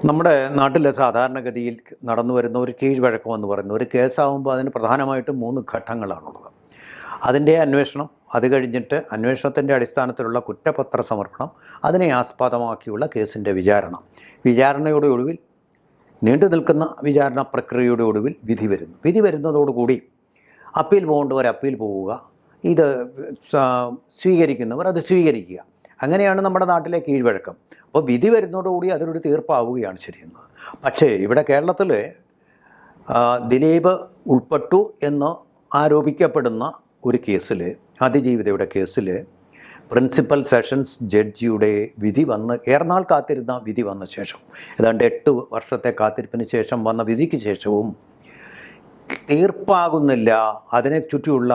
നമ്മുടെ നാട്ടിലെ സാധാരണഗതിയിൽ നടന്നു വരുന്ന ഒരു കീഴ്വഴക്കം എന്ന് പറയുന്ന ഒരു കേസാകുമ്പോൾ അതിന് പ്രധാനമായിട്ടും 3 ഘട്ടങ്ങളാണുള്ളത്. അതിൻ്റെ അന്വേഷണം, അത് കഴിഞ്ഞിട്ട് അന്വേഷണത്തിൻ്റെ അടിസ്ഥാനത്തിലുള്ള കുറ്റപത്ര സമർപ്പണം, അതിനെ ആസ്പദമാക്കിയുള്ള കേസിൻ്റെ വിചാരണ. വിചാരണയുടെ ഒടുവിൽ, നീണ്ടു നിൽക്കുന്ന വിചാരണ പ്രക്രിയയുടെ ഒടുവിൽ വിധി വരുന്നു. വിധി വരുന്നതോടുകൂടി അപ്പീൽ പോകേണ്ടവർ അപ്പീൽ പോവുക, ഇത് സ്വീകരിക്കുന്നവർ അത് സ്വീകരിക്കുക. അങ്ങനെയാണ് നമ്മുടെ നാട്ടിലെ കീഴ്വഴക്കം. അപ്പോൾ വിധി വരുന്നതോടുകൂടി അതിനൊരു തീർപ്പാവുകയാണ് ചെയ്യുന്നത്. പക്ഷേ ഇവിടെ കേരളത്തിൽ ദിലീപ് ഉൾപ്പെട്ടു എന്ന് ആരോപിക്കപ്പെടുന്ന ഒരു കേസിൽ, അതിജീവിതയുടെ കേസിൽ, പ്രിൻസിപ്പൽ സെഷൻസ് ജഡ്ജിയുടെ വിധി വന്ന് ഏറെനാൾ കാത്തിരുന്ന വിധി വന്ന ശേഷം, ഏതാണ്ട് 8 വർഷത്തെ കാത്തിരിപ്പിന് ശേഷം വന്ന വിധിക്ക് ശേഷവും തീർപ്പാകുന്നില്ല. അതിനെ ചുറ്റിയുള്ള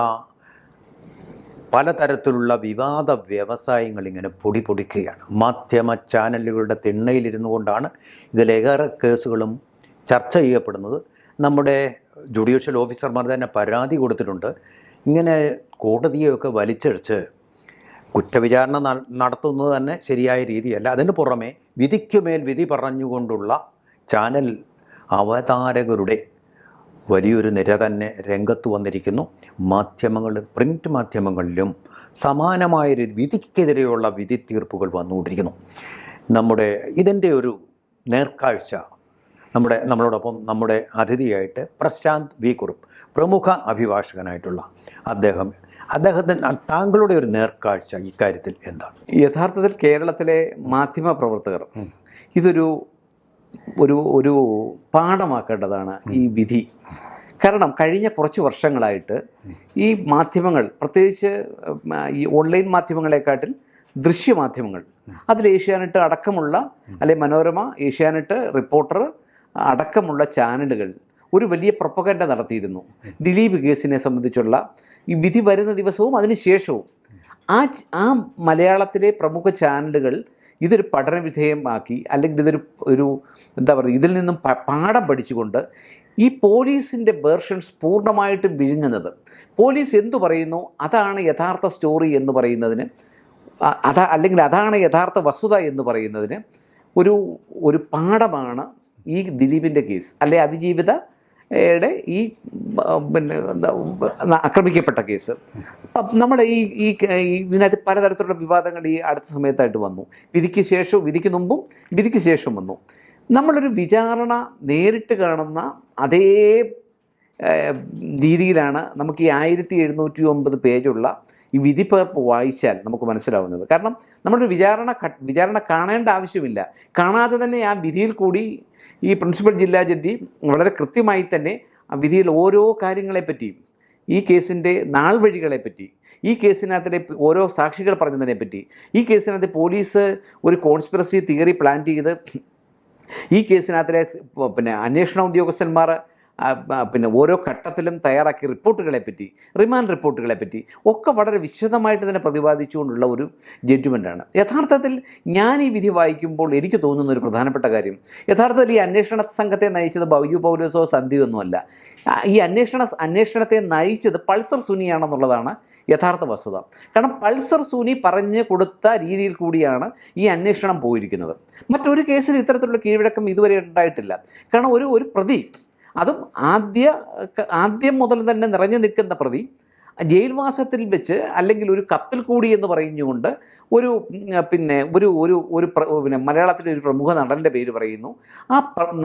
പലതരത്തിലുള്ള വിവാദ വ്യവസായങ്ങൾ ഇങ്ങനെ പൊടിപൊടിക്കുകയാണ്. മാധ്യമ ചാനലുകളുടെ തിണ്ണയിലിരുന്നു കൊണ്ടാണ് ഇതിലേറെ കേസുകളും ചർച്ച ചെയ്യപ്പെടുന്നത്. നമ്മുടെ ജുഡീഷ്യൽ ഓഫീസർമാർ തന്നെ പരാതി കൊടുത്തിട്ടുണ്ട്. ഇങ്ങനെ കോടതിയെയൊക്കെ വലിച്ചഴിച്ച് കുറ്റവിചാരണ നടത്തുന്നത് തന്നെ ശരിയായ രീതിയല്ല. അതിന് പുറമെ വിധിക്കുമേൽ വിധി പറഞ്ഞുകൊണ്ടുള്ള ചാനൽ അവതാരകരുടെ വലിയൊരു നിര തന്നെ രംഗത്ത് വന്നിരിക്കുന്നു. മാധ്യമങ്ങൾ, പ്രിൻ്റ് മാധ്യമങ്ങളിലും സമാനമായ വിധിക്കെതിരെയുള്ള വിധി തീർപ്പുകൾ വന്നുകൊണ്ടിരിക്കുന്നു. ഇതിൻ്റെ ഒരു നേർക്കാഴ്ച നമ്മളോടൊപ്പം നമ്മുടെ അതിഥിയായിട്ട് പ്രശാന്ത് വി കുറുപ്പ്, പ്രമുഖ അഭിഭാഷകനായിട്ടുള്ള അദ്ദേഹത്തിന് താങ്കളുടെ ഒരു നേർക്കാഴ്ച ഇക്കാര്യത്തിൽ എന്താണ്? യഥാർത്ഥത്തിൽ കേരളത്തിലെ മാധ്യമ പ്രവർത്തകർ ഇതൊരു ഒരു പാഠമാക്കേണ്ടതാണ് ഈ വിധി. കാരണം കഴിഞ്ഞ കുറച്ച് വർഷങ്ങളായിട്ട് ഈ മാധ്യമങ്ങൾ, പ്രത്യേകിച്ച് ഈ ഓൺലൈൻ മാധ്യമങ്ങളെക്കാട്ടിൽ ദൃശ്യമാധ്യമങ്ങൾ, അതിൽ ഏഷ്യാനെറ്റ് അടക്കമുള്ള, അല്ലെ മനോരമ, ഏഷ്യാനെറ്റ്, റിപ്പോർട്ടർ അടക്കമുള്ള ചാനലുകൾ ഒരു വലിയ പ്രൊപ്പഗൻഡ നടത്തിയിരുന്നു ദിലീപ് കേസിനെ സംബന്ധിച്ചുള്ള. ഈ വിധി വരുന്ന ദിവസവും അതിനുശേഷവും ആ മലയാളത്തിലെ പ്രമുഖ ചാനലുകൾ ഇതൊരു പഠനവിധേയമാക്കി, അല്ലെങ്കിൽ ഇതിൽ നിന്നും പാഠം പഠിച്ചുകൊണ്ട് ഈ പോലീസിൻ്റെ വേർഷൻസ് പൂർണ്ണമായിട്ടും വിഴുങ്ങുന്നത്, പോലീസ് എന്തു പറയുന്നു അതാണ് യഥാർത്ഥ സ്റ്റോറി എന്ന് പറയുന്നതിന്, അല്ലെങ്കിൽ അതാണ് യഥാർത്ഥ വസ്തുത എന്ന് പറയുന്നതിന് ഒരു പാഠമാണ് ഈ ദിലീപിൻ്റെ കേസ്, അല്ലെ അതിജീവിതയുടെ ഈ ആക്രമിക്കപ്പെട്ട കേസ്. നമ്മുടെ ഇതിനകത്ത് പലതരത്തിലുള്ള വിവാദങ്ങൾ ഈ അടുത്ത സമയത്തായിട്ട് വന്നു. വിധിക്ക് മുമ്പും വിധിക്ക് ശേഷം വന്നു. നമ്മളൊരു വിചാരണ നേരിട്ട് കാണുന്ന അതേ രീതിയിലാണ് നമുക്ക് ഈ 1709 പേജുള്ള ഈ വിധിപ്പകർപ്പ് വായിച്ചാൽ നമുക്ക് മനസ്സിലാവുന്നത്. കാരണം നമ്മളൊരു വിചാരണ കാണേണ്ട ആവശ്യമില്ല. കാണാതെ തന്നെ ആ വിധിയിൽ കൂടി ഈ പ്രിൻസിപ്പൽ ജില്ലാ ജഡ്ജി വളരെ കൃത്യമായി തന്നെ ആ വിധിയിൽ ഓരോ കാര്യങ്ങളെപ്പറ്റിയും, ഈ കേസിൻ്റെ നാൾ വഴികളെപ്പറ്റി, ഈ കേസിനകത്തിലെ ഓരോ സാക്ഷികൾ പറഞ്ഞതിനെപ്പറ്റി, ഈ കേസിനകത്ത് പോലീസ് ഒരു കോൺസ്പിറസി തിയറി പ്ലാൻ ചെയ്ത് ഈ കേസിനകത്തിലെ അന്വേഷണ ഉദ്യോഗസ്ഥന്മാർ ഓരോ ഘട്ടത്തിലും തയ്യാറാക്കിയ റിപ്പോർട്ടുകളെപ്പറ്റി, റിമാൻഡ് റിപ്പോർട്ടുകളെപ്പറ്റി ഒക്കെ വളരെ വിശദമായിട്ട് തന്നെ പ്രതിപാദിച്ചുകൊണ്ടുള്ള ഒരു ജഡ്ജ്മെൻറ്റാണ്. യഥാർത്ഥത്തിൽ ഞാൻ ഈ വിധി വായിക്കുമ്പോൾ എനിക്ക് തോന്നുന്ന ഒരു പ്രധാനപ്പെട്ട കാര്യം, യഥാർത്ഥത്തിൽ ഈ അന്വേഷണ സംഘത്തെ നയിച്ചത് ബൈജു പൗലോസോ സന്ധ്യയോ ഒന്നുമല്ല. ഈ അന്വേഷണത്തെ നയിച്ചത് പൾസർ സുനിയാണെന്നുള്ളതാണ് യഥാർത്ഥ വസ്തുത. കാരണം പൾസർ സുനി പറഞ്ഞു കൊടുത്ത രീതിയിൽ കൂടിയാണ് ഈ അന്വേഷണം പോയിരിക്കുന്നത്. മറ്റൊരു കേസിൽ ഇത്തരത്തിലുള്ള കീഴ്വഴക്കം ഇതുവരെ ഉണ്ടായിട്ടില്ല. കാരണം ഒരു പ്രതി, അതും ആദ്യം മുതൽ തന്നെ നിറഞ്ഞു നിൽക്കുന്ന പ്രതി, ജയിൽവാസത്തിൽ വെച്ച് അല്ലെങ്കിൽ ഒരു കത്തിൽ കൂടി എന്ന് പറഞ്ഞുകൊണ്ട് ഒരു മലയാളത്തിലെ ഒരു പ്രമുഖ നടൻ്റെ പേര് പറയുന്നു. ആ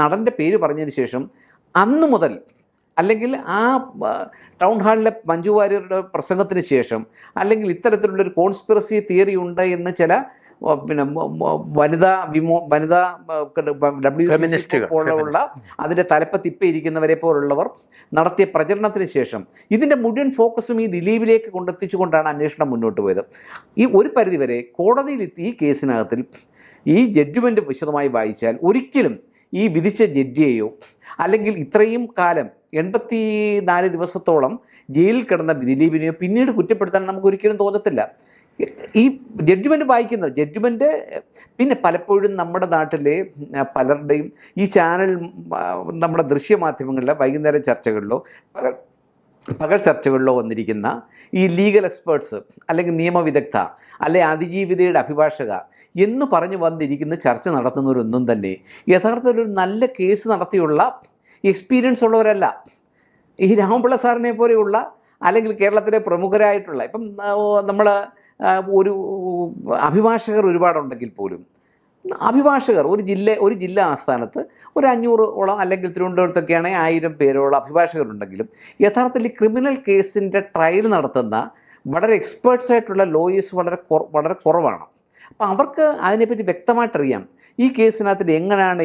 നടൻ്റെ പേര് പറഞ്ഞതിന് ശേഷം അന്നു മുതൽ, അല്ലെങ്കിൽ ആ ടൗൺ ഹാളിലെ മഞ്ജു വാര്യരുടെ പ്രസംഗത്തിന് ശേഷം, അല്ലെങ്കിൽ ഇത്തരത്തിലുള്ളൊരു കോൺസ്പിറസി തിയറി ഉണ്ട് എന്ന് ചില വനിതാ WCC പോലുള്ള അതിൻ്റെ തലപ്പത്തിരിക്കുന്നവരെ പോലുള്ളവർ നടത്തിയ പ്രചരണത്തിന് ശേഷം ഇതിൻ്റെ മുഴുവൻ ഫോക്കസും ഈ ദിലീപിലേക്ക് കൊണ്ടെത്തിച്ചുകൊണ്ടാണ് അന്വേഷണം മുന്നോട്ട് പോയത്. ഈ ഒരു പരിധിവരെ കോടതിയിലെത്തി ഈ കേസിനകത്തിൽ ഈ ജഡ്ജ്മെൻറ്റ് വിശദമായി വായിച്ചാൽ ഒരിക്കലും ഈ വിധിച്ച ജഡ്ജിയെയോ, അല്ലെങ്കിൽ ഇത്രയും കാലം 84 ദിവസത്തോളം ജയിലിൽ കിടന്ന ദിലീപിനെയോ പിന്നീട് കുറ്റപ്പെടുത്താൻ നമുക്ക് ഒരിക്കലും തോന്നത്തില്ല. ഈ ജഡ്ജ്മെൻറ്റ് പിന്നെ പലപ്പോഴും നമ്മുടെ നാട്ടിലെ പലരുടെയും ഈ ചാനൽ, നമ്മുടെ ദൃശ്യമാധ്യമങ്ങളിലെ വൈകുന്നേരം ചർച്ചകളിലോ പകൽ ചർച്ചകളിലോ വന്നിരിക്കുന്ന ഈ ലീഗൽ എക്സ്പേർട്സ്, അല്ലെങ്കിൽ നിയമവിദഗ്ധ, അല്ലെ അതിജീവിതയുടെ അഭിഭാഷക, എന്ന് പറഞ്ഞു വന്നിരിക്കുന്ന ചർച്ച നടത്തുന്നവരൊന്നും തന്നെ യഥാർത്ഥത്തിൽ ഒരു നല്ല കേസ് നടത്തിയുള്ള എക്സ്പീരിയൻസ് ഉള്ളവരല്ല. ഈ രാമപിള്ള സാറിനെ പോലെയുള്ള അല്ലെങ്കിൽ കേരളത്തിലെ പ്രമുഖരായിട്ടുള്ള ഇപ്പം നമ്മൾ ഒരു അഭിഭാഷകർ ഒരുപാടുണ്ടെങ്കിൽ പോലും അഭിഭാഷകർ ഒരു ജില്ലാ ആസ്ഥാനത്ത് ഒരു 500ഓളം അല്ലെങ്കിൽ തിരുവനന്തപുരത്തൊക്കെയാണെങ്കിൽ 1000 പേരോളം അഭിഭാഷകരുണ്ടെങ്കിലും യഥാർത്ഥത്തിൽ ക്രിമിനൽ കേസിൻ്റെ ട്രയൽ നടത്തുന്ന വളരെ എക്സ്പേർട്സ് ആയിട്ടുള്ള ലോയേഴ്സ് വളരെ കുറവാണ്. അപ്പോൾ അവർക്ക് അതിനെപ്പറ്റി വ്യക്തമായിട്ടറിയാം ഈ കേസിനകത്ത് എങ്ങനെയാണ്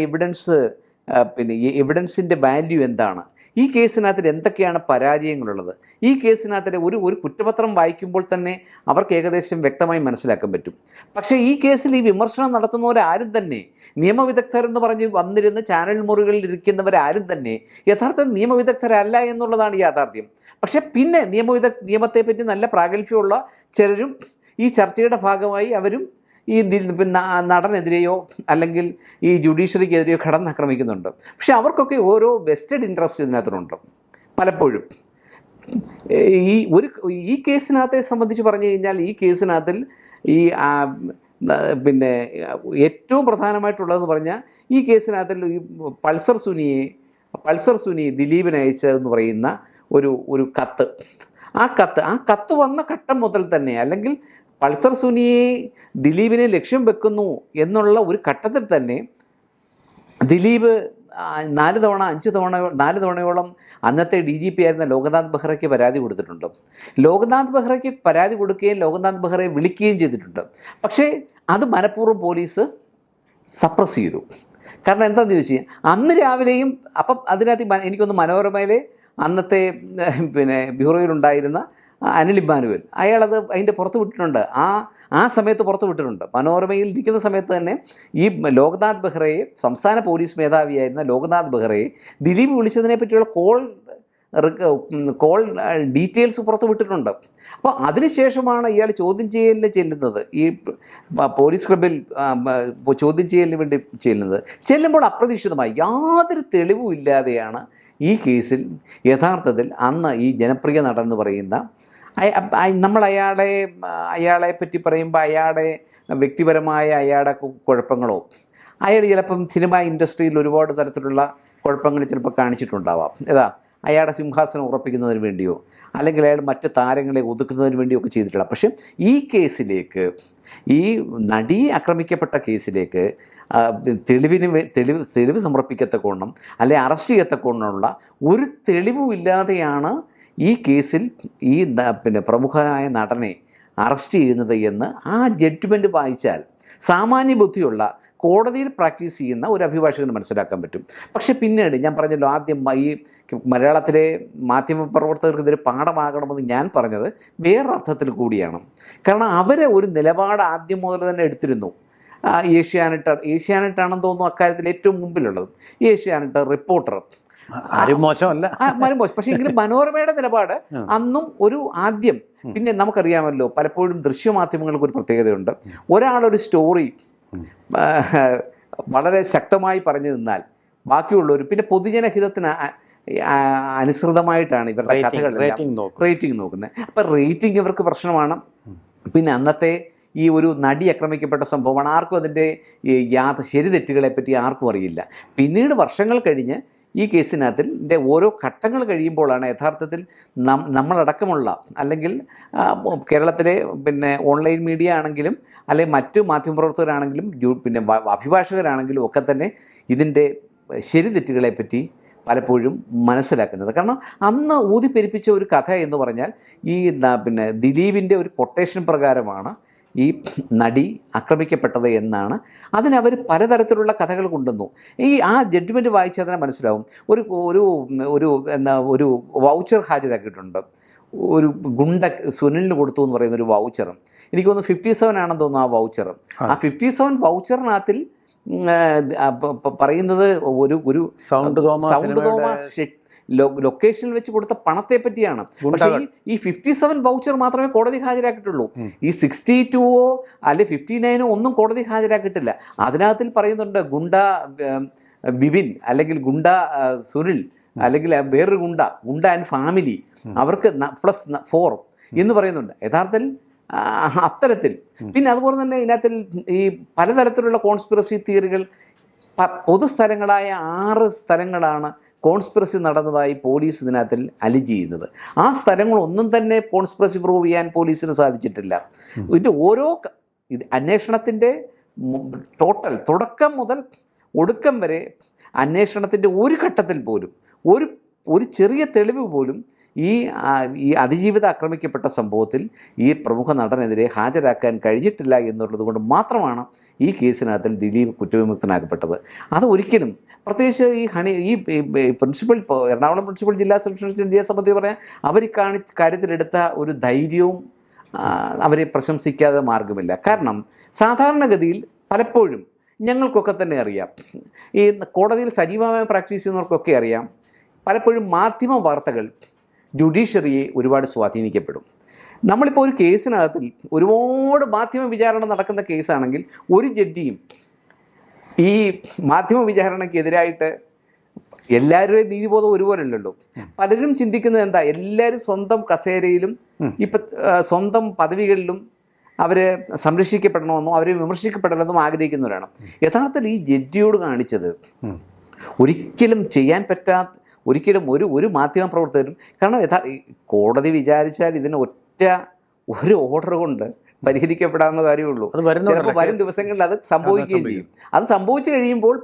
പിന്നെ ഈ എവിഡൻസിൻ്റെ വാല്യൂ എന്താണ്, ഈ കേസിനകത്തിൽ എന്തൊക്കെയാണ് പരാജയങ്ങളുള്ളത്. ഈ കേസിനകത്തിലെ ഒരു കുറ്റപത്രം വായിക്കുമ്പോൾ തന്നെ അവർക്ക് ഏകദേശം വ്യക്തമായി മനസ്സിലാക്കാൻ പറ്റും. പക്ഷേ ഈ കേസിൽ ഈ വിമർശനം നടത്തുന്നവരാരും തന്നെ നിയമവിദഗ്ധരെന്ന് പറഞ്ഞ് വന്നിരുന്ന് ചാനൽ മുറികളിൽ ഇരിക്കുന്നവരാരും തന്നെ യഥാർത്ഥ നിയമവിദഗ്ധരല്ല എന്നുള്ളതാണ് യാഥാർത്ഥ്യം. പക്ഷേ പിന്നെ നിയമത്തെപ്പറ്റി നല്ല പ്രാഗൽഭ്യമുള്ള ചിലരും ഈ ചർച്ചയുടെ ഭാഗമായി അവരും ഈ നടനെതിരെയോ അല്ലെങ്കിൽ ഈ ജുഡീഷ്യറിക്കെതിരെയോ കടന്നാക്രമിക്കുന്നുണ്ട്. പക്ഷെ അവർക്കൊക്കെ ഓരോ വെസ്റ്റഡ് ഇൻട്രസ്റ്റ് ഇതിനകത്തുണ്ട്. പലപ്പോഴും ഈ കേസിനകത്തെ സംബന്ധിച്ച് പറഞ്ഞു കഴിഞ്ഞാൽ ഈ കേസിനകത്തിൽ ഈ പിന്നെ ഏറ്റവും പ്രധാനമായിട്ടുള്ളതെന്ന് പറഞ്ഞാൽ ഈ കേസിനകത്തിൽ ഈ പൾസർ സുനി ദിലീപിന് അയച്ചതെന്ന് പറയുന്ന ഒരു കത്ത്, ആ കത്ത് വന്ന ഘട്ടം മുതൽ തന്നെ അല്ലെങ്കിൽ പൾസർ സുനിയെ ദിലീപിനെ ലക്ഷ്യം വെക്കുന്നു എന്നുള്ള ഒരു ഘട്ടത്തിൽ തന്നെ ദിലീപ് 4 തവണയോളം അന്നത്തെ DGP ആയിരുന്ന ലോക്നാഥ് ബെഹ്റയ്ക്ക് പരാതി കൊടുത്തിട്ടുണ്ട്. ലോക്നാഥ് ബെഹ്റയ്ക്ക് പരാതി കൊടുക്കുകയും ലോക്നാഥ് ബെഹ്റയെ വിളിക്കുകയും ചെയ്തിട്ടുണ്ട്. പക്ഷേ അത് മനഃപൂർവ്വം പോലീസ് സപ്രസ് ചെയ്തു. കാരണം എന്താണെന്ന് ചോദിച്ചാൽ അന്ന് രാവിലെയും അപ്പം അതിനകത്ത് എനിക്കൊന്ന് മനോരമയിലെ അന്നത്തെ പിന്നെ ബ്യൂറോയിലുണ്ടായിരുന്ന അനിൽ ഇമ്മാനുവൽ അയാളത് അതിൻ്റെ പുറത്ത് വിട്ടിട്ടുണ്ട്. ആ സമയത്ത് പുറത്ത് വിട്ടിട്ടുണ്ട്. മനോരമയിൽ ഇരിക്കുന്ന സമയത്ത് തന്നെ ഈ ലോക്നാഥ് ബെഹ്റയെ, സംസ്ഥാന പോലീസ് മേധാവിയായിരുന്ന ലോക്നാഥ് ബെഹ്റയെ ദിലീപ് വിളിച്ചതിനെ പറ്റിയുള്ള കോൾ ഡീറ്റെയിൽസ് പുറത്ത് വിട്ടിട്ടുണ്ട്. അപ്പോൾ അതിനുശേഷമാണ് ഇയാൾ ചോദ്യം ചെയ്യലിന് ചെല്ലുന്നത്, ഈ പോലീസ് ക്ലബിൽ ചോദ്യം ചെയ്യലിന് വേണ്ടി ചെല്ലുമ്പോൾ അപ്രതീക്ഷിതമായി യാതൊരു തെളിവും ഇല്ലാതെയാണ് ഈ കേസിൽ യഥാർത്ഥത്തിൽ അന്ന് ഈ ജനപ്രിയ നടൻ എന്ന് പറയുന്ന നമ്മൾ അയാളെ പറ്റി പറയുമ്പോൾ അയാളുടെ വ്യക്തിപരമായ അയാളുടെ കുഴപ്പങ്ങളോ അയാൾ ചിലപ്പം സിനിമ ഇൻഡസ്ട്രിയിൽ ഒരുപാട് തരത്തിലുള്ള കുഴപ്പങ്ങൾ ചിലപ്പോൾ കാണിച്ചിട്ടുണ്ടാവാം. അയാളുടെ സിംഹാസനം ഉറപ്പിക്കുന്നതിന് വേണ്ടിയോ അല്ലെങ്കിൽ അയാൾ മറ്റ് താരങ്ങളെ ഒതുക്കുന്നതിന് വേണ്ടിയോ ഒക്കെ ചെയ്തിട്ടില്ല. പക്ഷേ ഈ കേസിലേക്ക്, ഈ നടി ആക്രമിക്കപ്പെട്ട കേസിലേക്ക് തെളിവ് സമർപ്പിക്കത്തക്കോണം അല്ലെ അറസ്റ്റ് ചെയ്യത്തക്കോണമുള്ള ഒരു തെളിവും ഇല്ലാതെയാണ് ഈ കേസിൽ ഈ പിന്നെ പ്രമുഖനായ നടനെ അറസ്റ്റ് ചെയ്യുന്നത് എന്ന് ആ ജഡ്ജ്മെൻറ്റ് വായിച്ചാൽ സാമാന്യ ബുദ്ധിയുള്ള കോടതിയിൽ പ്രാക്ടീസ് ചെയ്യുന്ന ഒരു അഭിഭാഷകന് മനസ്സിലാക്കാൻ പറ്റും. പക്ഷെ പിന്നീട് ഞാൻ പറഞ്ഞല്ലോ, ആദ്യം ഈ മലയാളത്തിലെ മാധ്യമപ്രവർത്തകർക്ക് ഇതൊരു പാഠമാകണമെന്ന് ഞാൻ പറഞ്ഞത് വേറൊരർത്ഥത്തിൽ കൂടിയാണ്. കാരണം അവരെ ഒരു നിലപാട് ആദ്യം മുതൽ തന്നെ എടുത്തിരുന്നു. ഏഷ്യാനെറ്റാണെന്ന് തോന്നുന്നു അക്കാര്യത്തിൽ ഏറ്റവും മുമ്പിലുള്ളത്. ഏഷ്യാനെറ്റ്, റിപ്പോർട്ടർ ആരും മോശമല്ല, പക്ഷേ എങ്കിലും മനോരമയുടെ നിലപാട് അന്നും ഒരു ആദ്യം. പിന്നെ നമുക്കറിയാമല്ലോ, പലപ്പോഴും ദൃശ്യമാധ്യമങ്ങൾക്ക് ഒരു പ്രത്യേകതയുണ്ട്. ഒരാളൊരു സ്റ്റോറി വളരെ ശക്തമായി പറഞ്ഞു നിന്നാൽ ബാക്കിയുള്ളവർ പിന്നെ പൊതുജനഹിതത്തിന് അനുസൃതമായിട്ടാണ് ഇവരുടെ റേറ്റിംഗ് നോക്കുന്നത്. അപ്പം റേറ്റിംഗ് ഇവർക്ക് പ്രശ്നമാണ്. പിന്നെ അന്നത്തെ ഈ ഒരു നടി ആക്രമിക്കപ്പെട്ട സംഭവമാണ്. ആർക്കും അതിൻ്റെ ശരി തെറ്റുകളെ പറ്റി ആർക്കും അറിയില്ല. പിന്നീട് വർഷങ്ങൾ കഴിഞ്ഞ് ഈ കേസിനകത്തിൻ്റെ ഓരോ ഘട്ടങ്ങൾ കഴിയുമ്പോഴാണ് യഥാർത്ഥത്തിൽ നമ്മളടക്കമുള്ള അല്ലെങ്കിൽ കേരളത്തിലെ പിന്നെ ഓൺലൈൻ മീഡിയ ആണെങ്കിലും അല്ലെങ്കിൽ മറ്റു മാധ്യമപ്രവർത്തകരാണെങ്കിലും പിന്നെ അഭിഭാഷകരാണെങ്കിലും ഒക്കെ തന്നെ ഇതിൻ്റെ ശരി തെറ്റുകളെപ്പറ്റി പലപ്പോഴും മനസ്സിലാക്കുന്നത്. കാരണം അന്ന് ഊതിപ്പെരിപ്പിച്ച ഒരു കഥ എന്ന് പറഞ്ഞാൽ ഈ പിന്നെ ദിലീപിൻ്റെ ഒരു കൊട്ടേഷൻ പ്രകാരമാണ് ഈ നടി ആക്രമിക്കപ്പെട്ടത് എന്നാണ്. അതിനവർ പലതരത്തിലുള്ള കഥകൾ കൊണ്ടുവന്നു. ആ ജഡ്ജ്മെൻറ്റ് വായിച്ചാൽ തന്നെ മനസ്സിലാവും. ഒരു വൗച്ചർ ഹാജരാക്കിയിട്ടുണ്ട്. ഒരു സുനിലിന് കൊടുത്തു എന്ന് പറയുന്ന ഒരു വൗച്ചർ. എനിക്ക് തോന്നുന്നു 57 ആണെന്ന് തോന്നുന്നു ആ വൗച്ചർ. ആ 57 വൗച്ചറിനകത്തിൽ പറയുന്നത് ഒരു സൗണ്ട് തോമസ് ലൊക്കേഷനിൽ വെച്ച് കൊടുത്ത പണത്തെ പറ്റിയാണ്. പക്ഷേ ഈ 57 വൗച്ചർ മാത്രമേ കോടതി ഹാജരാക്കിയിട്ടുള്ളൂ. ഈ 62 അല്ലെ 59 ഒന്നും കോടതി ഹാജരാക്കിയിട്ടില്ല. അതിനകത്തിൽ പറയുന്നുണ്ട് ഗുണ്ട വിപിൻ അല്ലെങ്കിൽ ഗുണ്ട സുനിൽ അല്ലെങ്കിൽ വേറൊരു ഗുണ്ട ആൻഡ് ഫാമിലി അവർക്ക് +4 എന്ന് പറയുന്നുണ്ട്. യഥാർത്ഥത്തിൽ അത്തരത്തിൽ. പിന്നെ അതുപോലെ തന്നെ ഇതിനകത്തിൽ ഈ പലതരത്തിലുള്ള കോൺസ്പിറസി തിയറികൾ പൊതുസ്ഥലങ്ങളായ 6 സ്ഥലങ്ങളാണ് കോൺസ്പിറസി നടന്നതായി പോലീസ് ഇതിനകത്തിൽ അലിജ് ചെയ്യുന്നത്. ആ സ്ഥലങ്ങളൊന്നും തന്നെ കോൺസ്പിറസി പ്രൂവ് ചെയ്യാൻ പോലീസിന് സാധിച്ചിട്ടില്ല. ഇതിൻ്റെ ഓരോ അന്വേഷണത്തിൻ്റെ ടോട്ടൽ തുടക്കം മുതൽ ഒടുക്കം വരെ അന്വേഷണത്തിൻ്റെ ഒരു ഘട്ടത്തിൽ പോലും ഒരു ചെറിയ തെളിവ് പോലും ഈ അതിജീവിത ആക്രമിക്കപ്പെട്ട സംഭവത്തിൽ ഈ പ്രമുഖ നടനെതിരെ ഹാജരാക്കാൻ കഴിഞ്ഞിട്ടില്ല എന്നുള്ളത് കൊണ്ട് മാത്രമാണ് ഈ കേസിനകത്തിൽ ദിലീപ് കുറ്റവിമുക്തനാക്കപ്പെട്ടത്. അത് ഒരിക്കലും പ്രത്യേകിച്ച് ഈ പ്രിൻസിപ്പൽ എറണാകുളം പ്രിൻസിപ്പൽ ജില്ലാ സെഷൻസ് സംബന്ധിച്ച് പറയാൻ അവർ കാര്യത്തിലെടുത്ത ഒരു ധൈര്യവും അവരെ പ്രശംസിക്കാതെ മാർഗമില്ല. കാരണം സാധാരണഗതിയിൽ പലപ്പോഴും ഞങ്ങൾക്കൊക്കെ തന്നെ അറിയാം, ഈ കോടതിയിൽ സജീവമായി പ്രാക്ടീസ് ചെയ്യുന്നവർക്കൊക്കെ അറിയാം, പലപ്പോഴും മാധ്യമ വാർത്തകൾ ജുഡീഷ്യറിയെ ഒരുപാട് സ്വാധീനിക്കപ്പെടും. നമ്മളിപ്പോൾ ഒരു കേസിനകത്തിൽ ഒരുപാട് മാധ്യമ വിചാരണ നടക്കുന്ന കേസാണെങ്കിൽ ഒരു ജഡ്ജിയും ഈ മാധ്യമ വിചാരണയ്ക്കെതിരായിട്ട് എല്ലാവരുടെയും നീതിബോധം ഒരുപോലെയല്ലല്ലോ. പലരും ചിന്തിക്കുന്നത് എന്താ, എല്ലാവരും സ്വന്തം കസേരയിലും ഇപ്പം സ്വന്തം പദവികളിലും അവർ സംരക്ഷിക്കപ്പെടണമെന്നോ അവർ വിമർശിക്കപ്പെടണമെന്നും ആഗ്രഹിക്കുന്നവരാണ്. യഥാർത്ഥത്തിൽ ഈ ജഡ്ജിയോട് കാണിച്ചത് ഒരിക്കലും ചെയ്യാൻ പറ്റാത്ത ഒരിക്കലും ഒരു മാധ്യമ പ്രവർത്തകരും, കാരണം കോടതി വിചാരിച്ചാൽ ഇതിന് ഒരു ഓർഡർ കൊണ്ട് പരിഹരിക്കപ്പെടാവുന്ന കാര്യമുള്ളൂ. ചിലപ്പോൾ വരും ദിവസങ്ങളിൽ അത് സംഭവിക്കുകയും ചെയ്യും. അത് സംഭവിച്ചു കഴിയുമ്പോൾ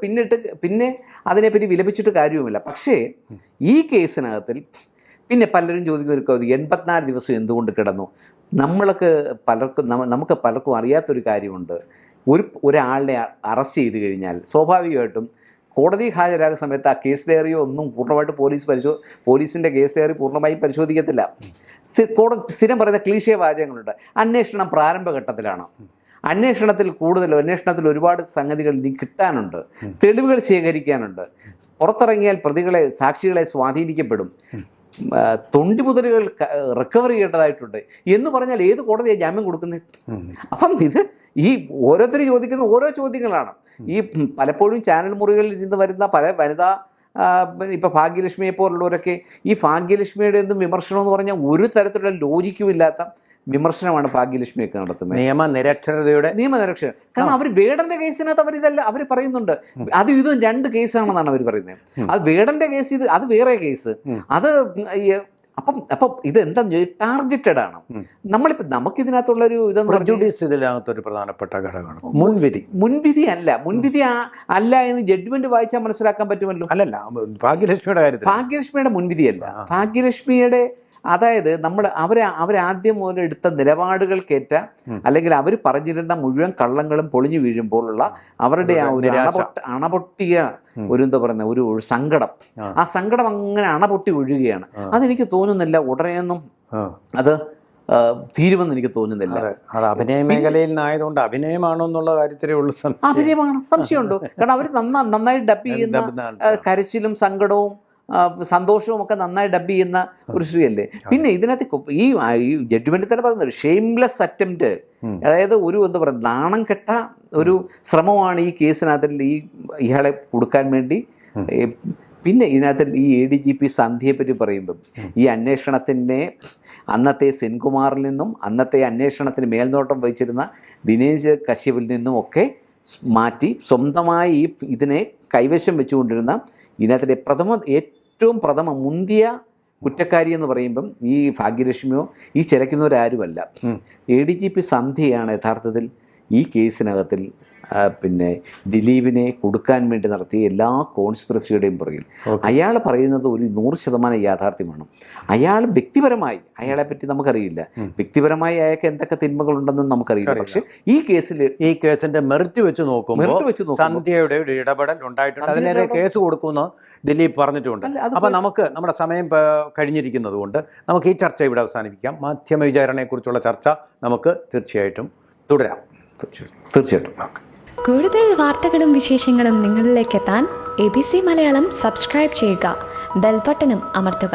പിന്നെ അതിനെപ്പറ്റി വിലപിച്ചിട്ട് കാര്യവുമില്ല. പക്ഷേ ഈ കേസിനകത്തിൽ പിന്നെ പലരും ചോദിക്കുന്ന 84 ദിവസം എന്തുകൊണ്ട് കിടന്നു? നമുക്ക് പലർക്കും അറിയാത്തൊരു കാര്യമുണ്ട്. ഒരാളിനെ അറസ്റ്റ് ചെയ്ത് കഴിഞ്ഞാൽ സ്വാഭാവികമായിട്ടും കോടതി ഹാജരാകുന്ന സമയത്ത് ആ കേസ് ഡയറിയോ ഒന്നും പൂർണ്ണമായിട്ട് പോലീസിൻ്റെ കേസ് ഡയറി പൂർണ്ണമായും പരിശോധിക്കത്തില്ല. സ്ഥിരം പറയുന്ന ക്ലീശേ വാചകങ്ങളുണ്ട്. അന്വേഷണം പ്രാരംഭഘട്ടത്തിലാണ്, അന്വേഷണത്തിൽ ഒരുപാട് സംഗതികൾ ഇനി കിട്ടാനുണ്ട്, തെളിവുകൾ ശേഖരിക്കാനുണ്ട്, പുറത്തിറങ്ങിയാൽ സാക്ഷികളെ സ്വാധീനിക്കപ്പെടും, തൊണ്ടിമുതലുകൾ റിക്കവർ ചെയ്യേണ്ടതായിട്ടുണ്ട് എന്ന് പറഞ്ഞാൽ ഏത് കോടതിയാണ് ജാമ്യം കൊടുക്കുന്നത്? അപ്പം ഇത് ഈ ഓരോരുത്തർ ചോദിക്കുന്ന ഓരോ ചോദ്യങ്ങളാണ്. ഈ പലപ്പോഴും ചാനൽ മുറികളിൽ നിന്ന് വരുന്ന പല വനിതാ ഇപ്പോൾ ഭാഗ്യലക്ഷ്മിയെ പോലുള്ളവരൊക്കെ ഈ ഭാഗ്യലക്ഷ്മിയുടെ ഒന്നും വിമർശനം എന്ന് പറഞ്ഞാൽ ഒരു തരത്തിലുള്ള ലോജിക്കുമില്ലാത്ത വിമർശനമാണ് ഭാഗ്യലക്ഷ്മിയൊക്കെ നടത്തുന്നത്. നിയമനിരക്ഷരതയുടെ കാരണം അവർ വേടന്റെ കേസിനകത്ത് അവരിതല്ല അവർ പറയുന്നുണ്ട്. അതും ഇതും 2 കേസാണെന്നാണ് അവർ പറയുന്നത്. അത് വേടന്റെ കേസ്, അത് വേറെ കേസ്. അത് അപ്പം ഇത് എന്താന്ന് ചോദിച്ചാൽ ടാർഗറ്റഡ് ആണ്. നമുക്കിതിനകത്തുള്ളൊരു ഇതിനകത്തൊരു പ്രധാനപ്പെട്ട ഘടകമാണ് മുൻവിധി അല്ല എന്ന് ജഡ്ജ്മെന്റ് വായിച്ചാൽ മനസ്സിലാക്കാൻ പറ്റുമല്ലോ. അല്ലല്ല, ഭാഗ്യലക്ഷ്മിയുടെ മുൻവിധിയല്ല, ഭാഗ്യലക്ഷ്മിയുടെ അതായത് അവരാദ്യം മുതൽ എടുത്ത നിലപാടുകൾക്കേറ്റ അല്ലെങ്കിൽ അവർ പറഞ്ഞിരുന്ന മുഴുവൻ കള്ളങ്ങളും പൊളിഞ്ഞു വീഴുമ്പോഴുള്ള അവരുടെ ആ ഒരു അണപൊട്ടിയ എന്താ പറയുന്ന ഒരു സങ്കടം, ആ സങ്കടം അങ്ങനെ അണപൊട്ടി ഒഴുകുകയാണ്. അതെനിക്ക് തോന്നുന്നില്ല ഉടനെയൊന്നും അത് തീരുമെന്ന് എനിക്ക് തോന്നുന്നില്ല. അഭിനയ മേഖലയിൽ നിന്നായതുകൊണ്ട് അഭിനയമാണോ എന്നുള്ള കാര്യത്തിലേ ഉള്ളൂ. അഭിനയമാണ്, സംശയമുണ്ടോ? കാരണം അവർ നന്നായി ഡബ് ചെയ്യുന്ന കരച്ചിലും സങ്കടവും സന്തോഷവും ഒക്കെ നന്നായി ഡബ് ചെയ്യുന്ന ഒരു സ്ത്രീയല്ലേ. പിന്നെ ഇതിനകത്ത് ഈ ജഡ്ജ്മെന്റിൽ തന്നെ പറയുന്നത് ഷെയിംലെസ് അറ്റംപ്റ്റ്, അതായത് എന്താ പറയുക, നാണം കെട്ട ഒരു ശ്രമമാണ് ഈ കേസിനകത്തിൽ ഇയാളെ കൊടുക്കാൻ വേണ്ടി. പിന്നെ ഇതിനകത്തിൽ ഈ ADGP സന്ധ്യയെ പറ്റി പറയുമ്പം ഈ അന്വേഷണത്തിൻ്റെ അന്നത്തെ സെൻകുമാറിൽ നിന്നും അന്നത്തെ അന്വേഷണത്തിന് മേൽനോട്ടം വഹിച്ചിരുന്ന ദിനേശ് കശ്യപിൽ നിന്നും ഒക്കെ മാറ്റി സ്വന്തമായി ഇതിനെ കൈവശം വെച്ചുകൊണ്ടിരുന്ന ഇതിനകത്തിലെ ഏറ്റവും പ്രഥമ മുന്തിയ കുറ്റക്കാരി എന്ന് പറയുമ്പം ഈ ഭാഗ്യലക്ഷ്മിയോ ഈ ചിലയ്ക്കുന്നവരാരുമല്ല. ADGP സന്ധ്യയാണ് യഥാർത്ഥത്തിൽ ഈ കേസിനകത്തിൽ പിന്നെ ദിലീപിനെ കൊടുക്കാൻ വേണ്ടി നടത്തിയ എല്ലാ കോൺസ്പിറസിയുടെയും പുറകിൽ. അയാൾ പറയുന്നത് ഒരു 100% യാഥാർത്ഥ്യമാണ്. അയാൾ വ്യക്തിപരമായി അയാളെപ്പറ്റി നമുക്കറിയില്ല, വ്യക്തിപരമായി അയാൾക്ക് എന്തൊക്കെ തിന്മകളുണ്ടെന്നും നമുക്കറിയില്ല. പക്ഷെ ഈ കേസിന്റെ മെറിറ്റ് വെച്ച് നോക്കുമ്പോൾ സന്ധ്യയുടെ ഒരു ഇടപെടൽ ഉണ്ടായിട്ടുണ്ട്, അതിനെതിരെ കേസ് കൊടുക്കുമെന്ന് ദിലീപ് പറഞ്ഞിട്ടുണ്ട്. അപ്പം നമുക്ക് നമ്മുടെ സമയം കഴിഞ്ഞിരിക്കുന്നത് കൊണ്ട് നമുക്ക് ഈ ചർച്ച ഇവിടെ അവസാനിപ്പിക്കാം. മാധ്യമ വിചാരണയെക്കുറിച്ചുള്ള ചർച്ച നമുക്ക് തീർച്ചയായിട്ടും തുടരാം. തീർച്ചയായിട്ടും കൂടുതൽ വാർത്തകളും വിശേഷങ്ങളും നിങ്ങളിലേക്ക് എത്താൻ ABC മലയാളം സബ്സ്ക്രൈബ് ചെയ്യുക, ബെൽബട്ടനും അമർത്തുക.